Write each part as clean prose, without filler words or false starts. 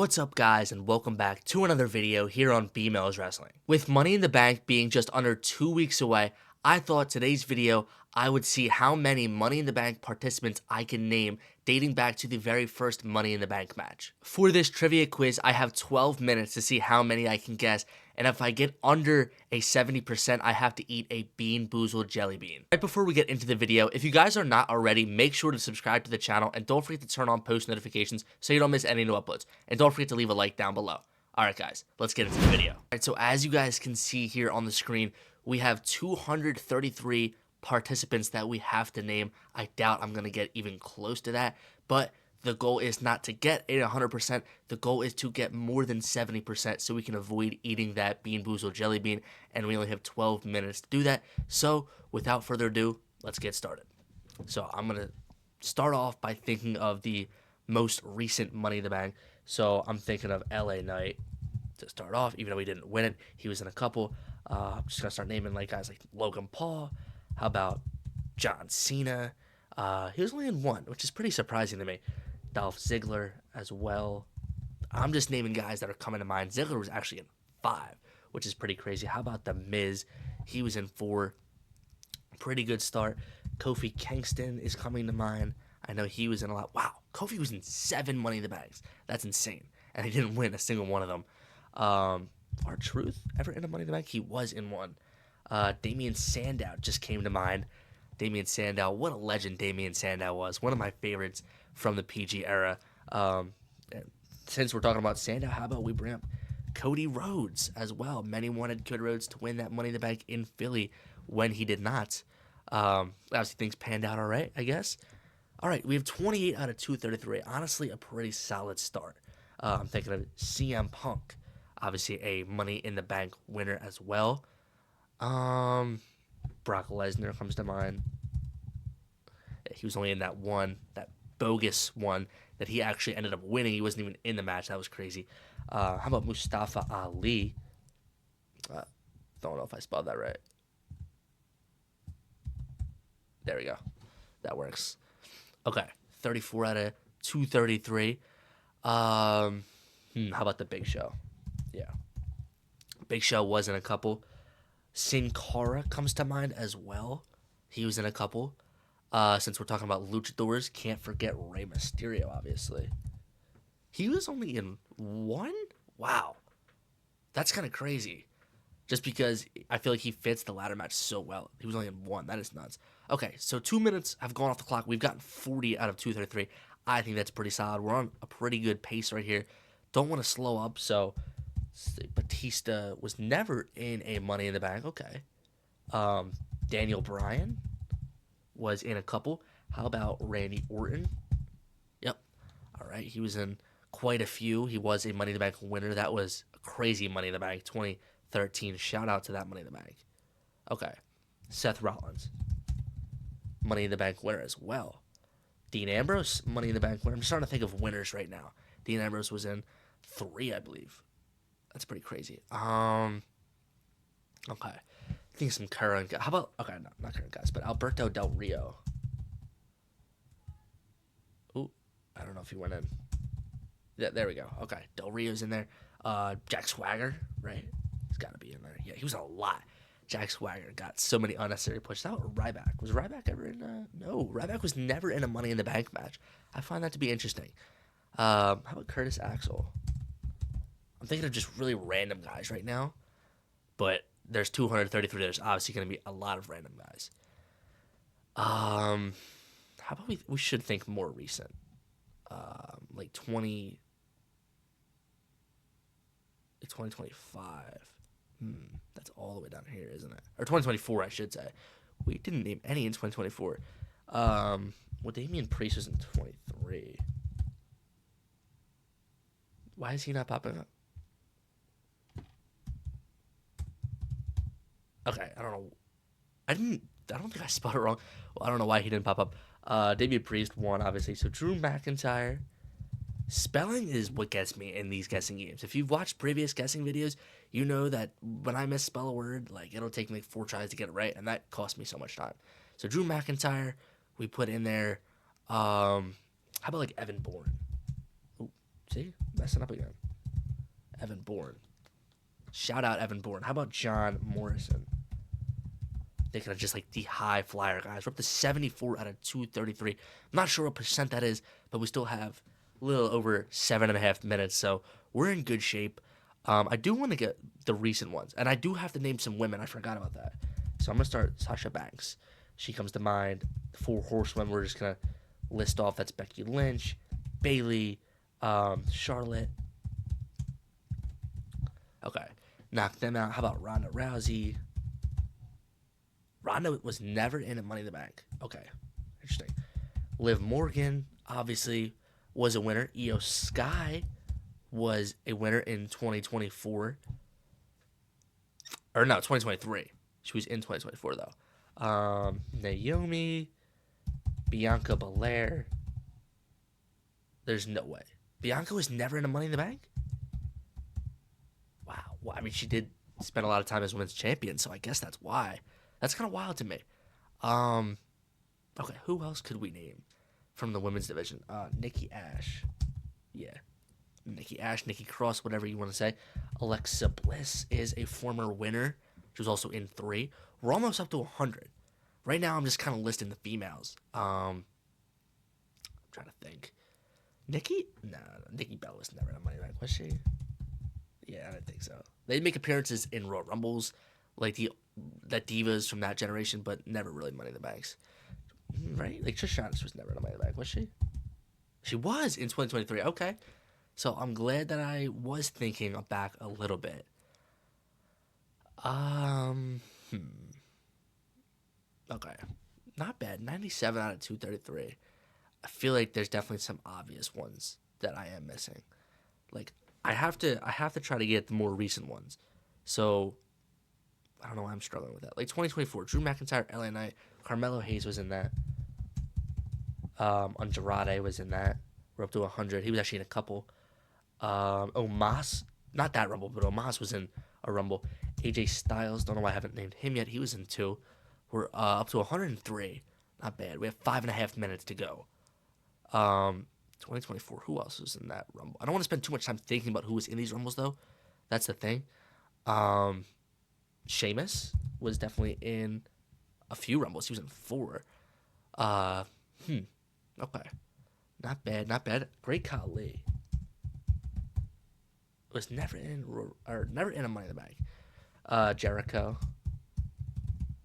What's up guys, and welcome back to another video here on B-Mills Wrestling. With Money in the Bank being just under 2 weeks away, I thought today's video I would see how many Money in the Bank participants I can name dating back to the very first Money in the Bank match. For this trivia quiz, I have 12 minutes to see how many I can guess, and if I get under a 70%, I have to eat a Bean Boozled jelly bean. Right before we get into the video, if you guys are not already, make sure to subscribe to the channel and don't forget to turn on post notifications so you don't miss any new uploads. And don't forget to leave a like down below. Alright guys, let's get into the video. Alright, so as you guys can see here on the screen, we have 233 participants that we have to name. I doubt I'm going to get even close to that, but the goal is not to get a 100%. The goal is to get more than 70% so we can avoid eating that Bean Boozled jelly bean, and we only have 12 minutes to do that. So without further ado, let's get started. So I'm going to start off by thinking of the most recent Money in the Bank. So I'm thinking of LA Knight to start off, even though he didn't win it. He was in a couple. I'm just going to start naming guys like Logan Paul. How about John Cena? He was only in one, which is pretty surprising to me. Dolph Ziggler as well. I'm just naming guys that are coming to mind. Ziggler was actually in 5, which is pretty crazy. How about The Miz? He was in 4. Pretty good start. Kofi Kingston is coming to mind. I know he was in a lot. Wow, Kofi was in 7 Money in the Banks. That's insane. And he didn't win a single one of them. R-Truth ever in a Money in the Bank? He was in one. Damien Sandow just came to mind. Damien Sandow, what a legend Damien Sandow was. One of my favorites from the PG era. And since we're talking about Sandow, how about we bring up Cody Rhodes as well? Many wanted Cody Rhodes to win that Money in the Bank in Philly when he did not. Obviously, things panned out all right, I guess. All right, we have 28 out of 233. Honestly, a pretty solid start. I'm thinking of CM Punk. Obviously, a Money in the Bank winner as well. Brock Lesnar comes to mind. He was only in that one, that bogus one that he actually ended up winning. He wasn't even in the match. That was crazy. How about Mustafa Ali? Don't know if I spelled that right. There we go. That works. Okay, 34 out of 233. How about the Big Show? Yeah. Big Show was in a couple. Sin Cara comes to mind as well. He was in a couple. Since we're talking about luchadors, can't forget Rey Mysterio, obviously. He was only in 1? Wow. That's kind of crazy. Just because I feel like he fits the ladder match so well. He was only in 1. That is nuts. Okay, so 2 minutes have gone off the clock. We've gotten 40 out of 233. I think that's pretty solid. We're on a pretty good pace right here. Don't want to slow up, so Batista was never in a Money in the Bank. Okay. Daniel Bryan was in a couple. How about Randy Orton? Yep. All right. He was in quite a few. He was a Money in the Bank winner. That was a crazy Money in the Bank 2013. Shout out to that Money in the Bank. Okay. Seth Rollins. Money in the Bank winner as well. Dean Ambrose, Money in the Bank winner. I'm just trying to think of winners right now. Dean Ambrose was in 3, I believe. That's pretty crazy. Okay. I think some current guys. How about, okay, no, not current guys, but Alberto Del Rio. Ooh, I don't know if he went in. Yeah, there we go. Okay, Del Rio's in there. Jack Swagger, right? He's got to be in there. Yeah, he was a lot. Jack Swagger got so many unnecessary pushes. How about Ryback? Was Ryback ever in no, Ryback was never in a Money in the Bank match. I find that to be interesting. How about Curtis Axel? I'm thinking of just really random guys right now, but there's 233. There's obviously going to be a lot of random guys. How about we should think more recent, like 2025. That's all the way down here, isn't it? Or 2024, I should say. We didn't name any in 2024. Well, Damian Priest was in 23. Why is he not popping up? Okay, I don't know. I don't think I spelled it wrong. Well, I don't know why he didn't pop up. Damian Priest won, obviously. So Drew McIntyre. Spelling is what gets me in these guessing games. If you've watched previous guessing videos, you know that when I misspell a word, it'll take me 4 tries to get it right, and that cost me so much time. So Drew McIntyre, we put in there. How about Evan Bourne? Ooh, See? Messing up again. Evan Bourne. Shout out Evan Bourne. How about John Morrison? Thinking of just like the high flyer guys. We're up to 74 out of 233. I'm not sure what percent that is, but we still have a little over 7.5 minutes, so we're in good shape. I do want to get the recent ones, and I do have to name some women. I forgot about that. So I'm going to start Sasha Banks. She comes to mind. The 4 horsewomen, we're just going to list off. That's Becky Lynch, Bayley, Charlotte. Okay. Knock them out. How about Ronda Rousey? Ronda was never in a Money in the Bank. Okay. Interesting. Liv Morgan, obviously, was a winner. Io Sky was a winner in 2024. Or no, 2023. She was in 2024, though. Naomi, Bianca Belair. There's no way. Bianca was never in a Money in the Bank? Wow. Well, I mean, she did spend a lot of time as women's champion, so I guess that's why. That's kind of wild to me. Okay, who else could we name from the women's division? Nikki Ash. Yeah. Nikki Ash, Nikki Cross, whatever you want to say. Alexa Bliss is a former winner. She was also in 3. We're almost up to 100. Right now, I'm just kind of listing the females. I'm trying to think. Nikki? No, Nikki Bella was never in a Money in the Bank, was she? Yeah, I don't think so. They make appearances in Royal Rumbles, like the divas from that generation, but never really Money in the Banks. Right? Like, Trish Stratus was never in a Money in the Bank, was she? She was in 2023. Okay. So I'm glad that I was thinking back a little bit. Okay. Not bad. 97 out of 233. I feel like there's definitely some obvious ones that I am missing. Like, I have to try to get the more recent ones. So I don't know why I'm struggling with that. Like 2024, Drew McIntyre, LA Knight, Carmelo Hayes was in that. Andrade was in that. We're up to 100. He was actually in a couple. Omos, not that Rumble, but Omos was in a Rumble. AJ Styles, don't know why I haven't named him yet. He was in 2. We're up to 103. Not bad. We have 5.5 minutes to go. 2024, who else was in that Rumble? I don't want to spend too much time thinking about who was in these Rumbles, though. That's the thing. Sheamus was definitely in a few Rumbles. He was in 4. Okay. Not bad, not bad. Great Khali was never in a Money in the Bank. Jericho.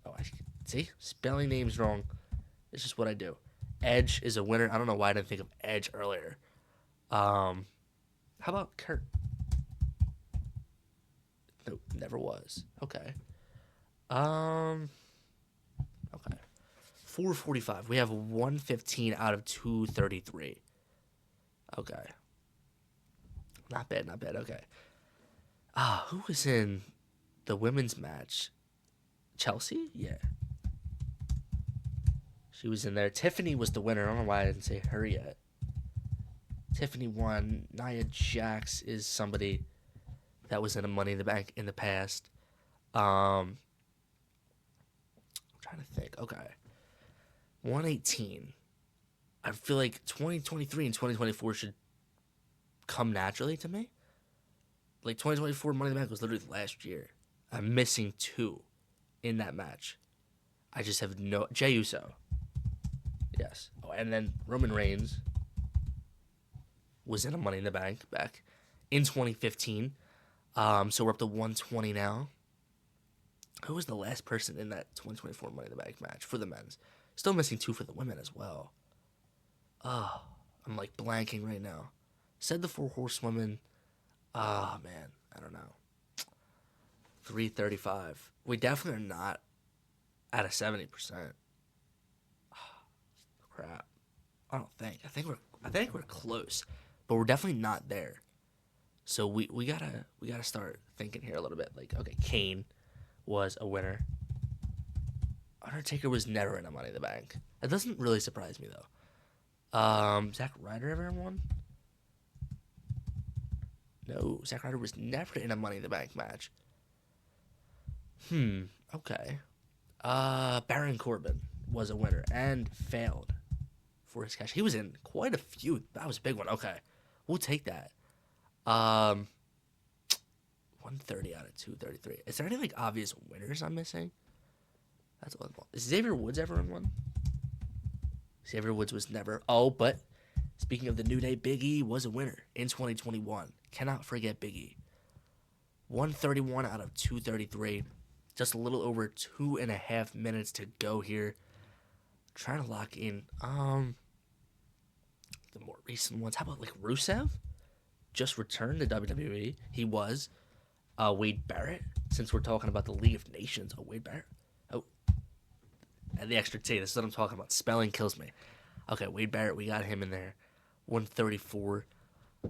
Oh, see, spelling names wrong. It's just what I do. Edge is a winner. I don't know why I didn't think of Edge earlier. How about Kurt? Nope, never was. Okay. Okay. 445. We have 115 out of 233. Okay. Not bad, not bad. Okay. Who was in the women's match? Chelsea? Yeah. She was in there. Tiffany was the winner. I don't know why I didn't say her yet. Tiffany won. Nia Jax is somebody that was in a Money in the Bank in the past. I'm trying to think. Okay. 118. I feel like 2023 and 2024 should come naturally to me. Like 2024 Money in the Bank was literally last year. I'm missing 2 in that match. I just have no... Jey Uso. Yes. Oh, and then Roman Reigns was in a Money in the Bank back in 2015. So we're up to 120 now. Who was the last person in that 2024 Money in the Bank match for the men's? Still missing 2 for the women as well. Oh, I'm like blanking right now. Said the 4 horsewomen. Ah, man. I don't know. 335. We definitely are not at a 70%. Crap. I don't think. I think we're close, but we're definitely not there. So we gotta start thinking here a little bit. Like, okay, Kane was a winner. Undertaker was never in a Money in the Bank. That doesn't really surprise me though. Zack Ryder ever won? No, Zack Ryder was never in a Money in the Bank match. Okay. Baron Corbin was a winner and failed for his cash. He was in quite a few. That was a big one. Okay. We'll take that. Um, 130 out of 233. Is there any like obvious winners I'm missing? That's all. Is Xavier Woods ever in one? Xavier Woods was never. Oh, but speaking of the New Day, Big E was a winner in 2021. Cannot forget Big E. 131 out of 233. Just a little over 2.5 minutes to go here. Trying to lock in the more recent ones. How about like Rusev? Just returned to WWE. He was. Wade Barrett. Since we're talking about the League of Nations. Oh, Wade Barrett. Oh. And the extra T. This is what I'm talking about. Spelling kills me. Okay, Wade Barrett. We got him in there. 134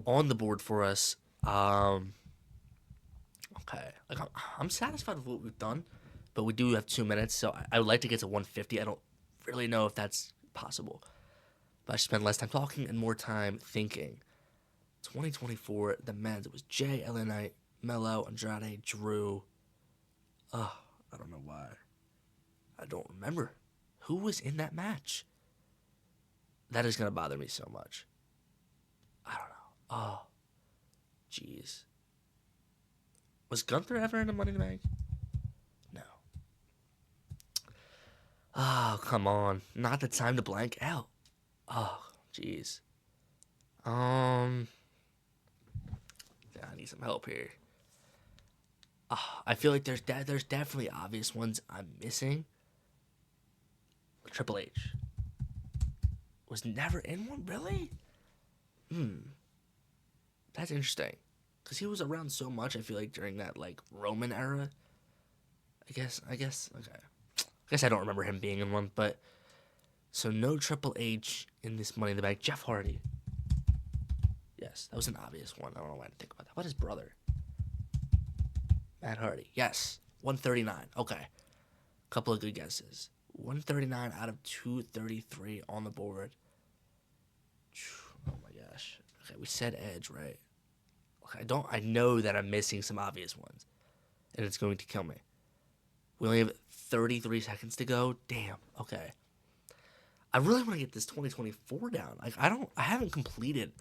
on the board for us. Okay. Like I'm satisfied with what we've done. But we do have 2 minutes. So I would like to get to 150. I don't really know if that's possible. But I should spend less time talking and more time thinking. 2024, the men's. It was Jay, LA Knight, Melo, Andrade, Drew. I don't know why. I don't remember. Who was in that match? That is going to bother me so much. I don't know. Oh, jeez. Was Gunther ever in the Money in the Bank? No. Oh, come on. Not the time to blank out. Oh, jeez. I need some help here. I feel like there's definitely obvious ones I'm missing. Triple H was never in one, really? That's interesting, because he was around so much. I feel like during that like Roman era. I guess. Okay. I guess I don't remember him being in one, but so no Triple H in this Money in the Bank. Jeff Hardy. Yes, that was an obvious one. I don't know why I didn't think about that. What is brother? Matt Hardy. Yes. 139. Okay. Couple of good guesses. 139 out of 233 on the board. Oh my gosh. Okay, we said Edge, right? Okay, I know that I'm missing some obvious ones. And it's going to kill me. We only have 33 seconds to go. Damn. Okay. I really want to get this 2024 down. Like I haven't completed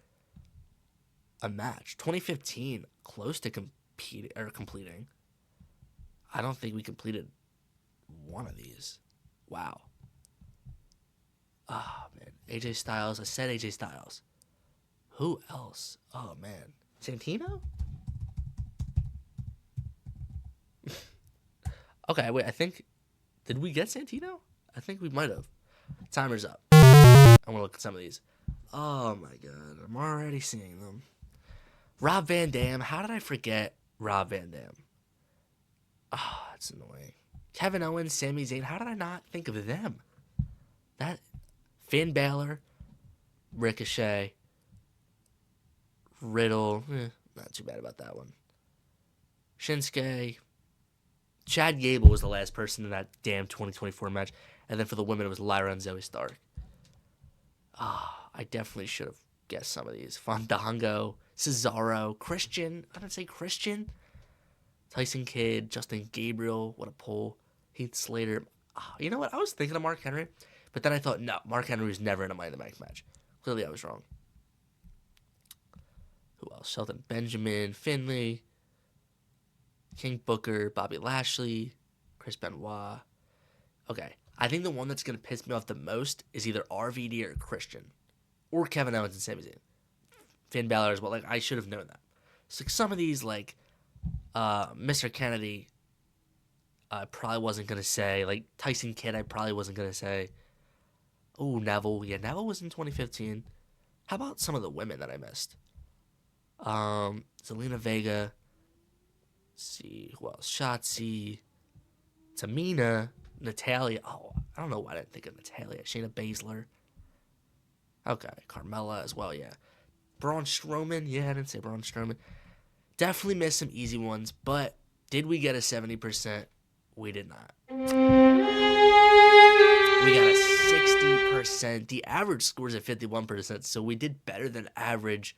a match. 2015, close to completing. I don't think we completed one of these. Wow. Oh, man. AJ Styles. I said AJ Styles. Who else? Oh, man. Santino? Okay, wait. I think... Did we get Santino? I think we might have. Timer's up. I'm going to look at some of these. Oh, my God. I'm already seeing them. Rob Van Dam. How did I forget Rob Van Dam? Oh, that's annoying. Kevin Owens, Sami Zayn. How did I not think of them? That Finn Balor, Ricochet, Riddle. Not too bad about that one. Shinsuke. Chad Gable was the last person in that damn 2024 match. And then for the women, it was Lyra and Zoe Stark. I definitely should have guessed some of these. Fandango, Cesaro, Christian. I didn't say Christian. Tyson Kidd, Justin Gabriel. What a pull. Heath Slater. You know what? I was thinking of Mark Henry. But then I thought, no, Mark Henry was never in a Money in the Bank match. Clearly, I was wrong. Who else? Shelton Benjamin, Finlay, King Booker, Bobby Lashley, Chris Benoit. Okay, I think the one that's going to piss me off the most is either RVD or Christian. Or Kevin Owens and Sami Zayn. Finn Balor as well. Like, I should have known that. So some of these, like, Mr. Kennedy, I probably wasn't going to say. Like, Tyson Kidd, I probably wasn't going to say. Oh, Neville. Yeah, Neville was in 2015. How about some of the women that I missed? Zelina Vega. Let's see. Who else? Shotzi. Tamina. Natalia. Oh, I don't know why I didn't think of Natalia. Shayna Baszler. Okay. Carmella as well, yeah. Braun Strowman. Yeah, I didn't say Braun Strowman. Definitely missed some easy ones, but did we get a 70%? We did not. We got a 60%. The average score is at 51%, so we did better than average,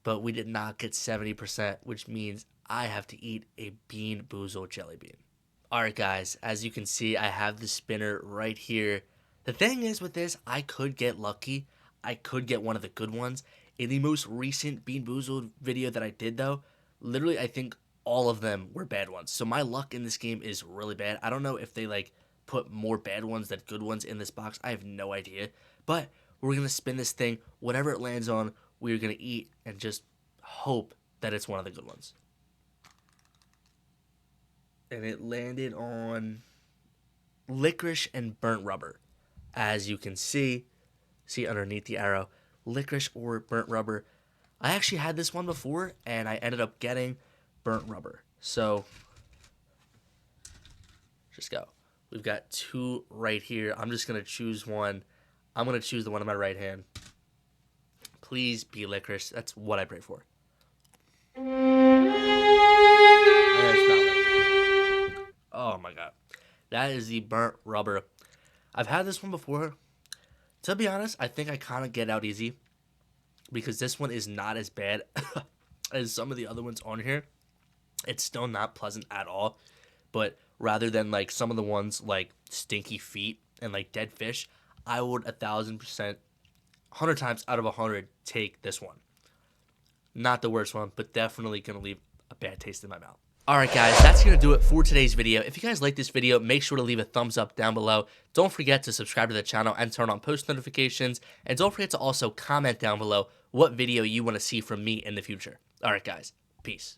but we did not get 70%, which means I have to eat a Bean Boozled jelly bean. All right, guys, as you can see, I have the spinner right here. The thing is with this, I could get lucky. I could get one of the good ones. In the most recent Bean Boozled video that I did though, literally I think all of them were bad ones. So my luck in this game is really bad. I don't know if they like put more bad ones than good ones in this box. I have no idea. But we're going to spin this thing. Whatever it lands on, we're going to eat and just hope that it's one of the good ones. And it landed on licorice and burnt rubber. As you can see underneath the arrow, licorice or burnt rubber. I actually had this one before, and I ended up getting burnt rubber. So, just go. We've got 2 right here. I'm just going to choose one. I'm going to choose the one on my right hand. Please be licorice. That's what I pray for. Oh my god. That is the burnt rubber. I've had this one before. To be honest, I think I kind of get out easy, because this one is not as bad as some of the other ones on here. It's still not pleasant at all. But rather than like some of the ones like stinky feet and like dead fish, I would 1,000%, 100 times out of 100 take this one. Not the worst one, but definitely going to leave a bad taste in my mouth. Alright guys, that's going to do it for today's video. If you guys like this video, make sure to leave a thumbs up down below. Don't forget to subscribe to the channel and turn on post notifications. And don't forget to also comment down below what video you want to see from me in the future. Alright guys, peace.